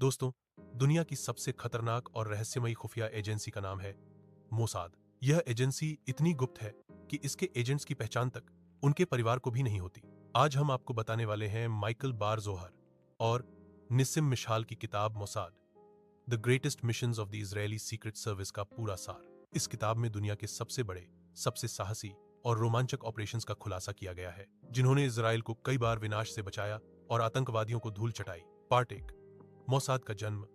दोस्तों, दुनिया की सबसे खतरनाक और रहस्यमयी खुफिया एजेंसी का नाम है मोसाद। यह एजेंसी इतनी गुप्त है कि इसके एजेंट्स की पहचान तक उनके परिवार को भी नहीं होती। आज हम आपको बताने वाले हैं माइकल बार जोहर और निसिम मिशाल की किताब Mossad the greatest missions of the Israeli secret service का पूरा सार। इस किताब में दुनिया के सबसे बड़े, सबसे साहसी और रोमांचक ऑपरेशंस का खुलासा किया गया है, जिन्होंने इजराइल को कई बार विनाश से बचाया और आतंकवादियों को धूल चटाई। पार्ट 1, मोसाद का जन्म।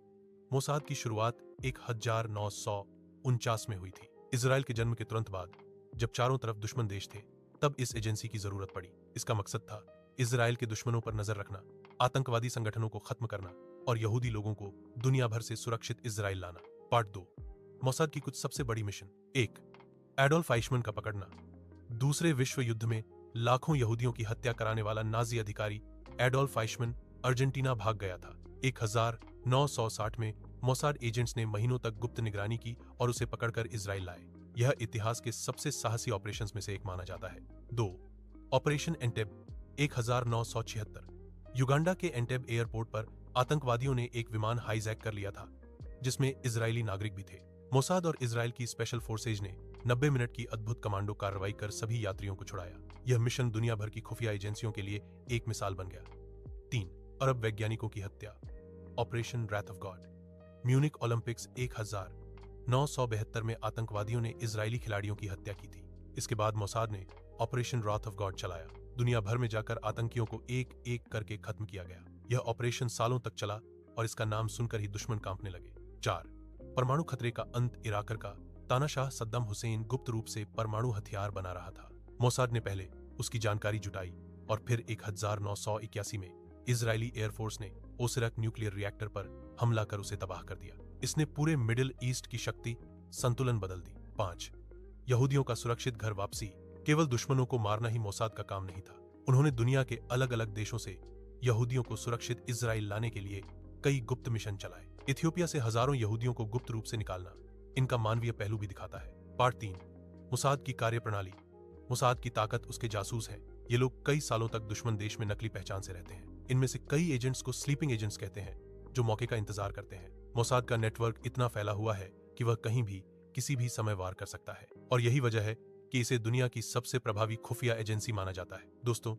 मोसाद की शुरुआत 1949 में हुई थी। इजराइल के जन्म के तुरंत बाद, जब चारों तरफ दुश्मन देश थे, तब इस एजेंसी की जरूरत पड़ी। इसका मकसद था इजराइल के दुश्मनों पर नजर रखना, आतंकवादी संगठनों को खत्म करना और यहूदी लोगों को दुनिया भर से सुरक्षित इजराइल लाना। पार्ट 2, मोसाद की कुछ सबसे बड़ी मिशन। 1, एडोल्फ आइशमैन का पकड़ना। दूसरे विश्व युद्ध में लाखों यहूदियों की हत्या कराने वाला नाजी अधिकारी एडोल्फ आइशमैन अर्जेंटीना भाग गया था। 1960 में मोसाद एजेंट्स ने महीनों तक गुप्त निगरानी की और उसे पकड़कर इजराइल लाए। यह इतिहास के सबसे साहसी ऑपरेशंस में से एक माना जाता है। 2, ऑपरेशन एंटेब 1976। युगांडा के एंटेब एयरपोर्ट पर आतंकवादियों ने एक विमान हाईजैक कर लिया था, जिसमें इजरायली नागरिक भी थे। मोसाद और इजराइल की स्पेशल फोर्सेज ने 90 मिनट की अद्भुत कमांडो कार्रवाई कर सभी यात्रियों को छुड़ाया। यह मिशन दुनिया भर की खुफिया एजेंसियों के लिए एक मिसाल बन गया। 3, अरब वैज्ञानिकों की हत्या। Operation wrath of God. Munich Olympics 1972 में आतंकवादियों ने इजरायली खिलाड़ियों की हत्या की थी। इसके बाद मोसाद ने ऑपरेशन रैथ ऑफ गॉड चलाया। दुनिया भर में जाकर आतंकियों को एक एक करके खत्म किया गया। यह ऑपरेशन सालों तक चला और इसका नाम सुनकर ही दुश्मन कांपने लगे। 4, परमाणु खतरे का अंत। इराक का तानाशाह सद्दाम हुसैन गुप्त रूप से परमाणु हथियार बना रहा था। मोसाद ने पहले उसकी जानकारी जुटाई और फिर 1981 में इजरायली एयरफोर्स ने ओसिरक न्यूक्लियर रिएक्टर पर हमला कर उसे तबाह कर दिया। इसने पूरे मिडिल ईस्ट की शक्ति संतुलन बदल दी। 5, यहूदियों का सुरक्षित घर वापसी। केवल दुश्मनों को मारना ही मोसाद का काम नहीं था। उन्होंने दुनिया के अलग अलग देशों से यहूदियों को सुरक्षित इजराइल लाने के लिए कई गुप्त मिशन चलाए। इथियोपिया से हजारों यहूदियों को गुप्त रूप से निकालना इनका मानवीय पहलू भी दिखाता है। पार्ट 3, मोसाद की कार्यप्रणाली। मोसाद की ताकत उसके जासूस हैं। ये लोग कई सालों तक दुश्मन देश में नकली पहचान से रहते हैं। इनमें से कई एजेंट्स को स्लीपिंग एजेंट्स कहते हैं, जो मौके का इंतजार करते हैं। मोसाद का नेटवर्क इतना फैला हुआ है कि वह कहीं भी किसी भी समय वार कर सकता है, और यही वजह है कि इसे दुनिया की सबसे प्रभावी खुफिया एजेंसी माना जाता है। दोस्तों,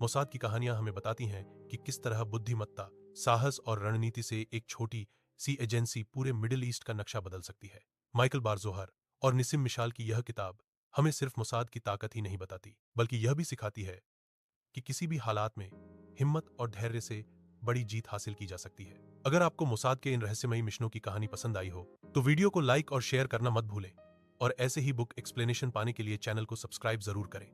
मोसाद की कहानियां हमें बताती हैं कि किस तरह बुद्धिमत्ता, साहस और रणनीति से एक छोटी सी एजेंसी पूरे मिडिल ईस्ट का नक्शा बदल सकती है। माइकल बार जोहर और निसिम मिशाल की यह किताब हमें सिर्फ मोसाद की ताकत ही नहीं बताती, बल्कि यह भी सिखाती है कि किसी भी हालात में हिम्मत और धैर्य से बड़ी जीत हासिल की जा सकती है। अगर आपको मोसाद के इन रहस्यमयी मिशनों की कहानी पसंद आई हो, तो वीडियो को लाइक और शेयर करना मत भूलें, और ऐसे ही बुक एक्सप्लेनेशन पाने के लिए चैनल को सब्सक्राइब जरूर करें।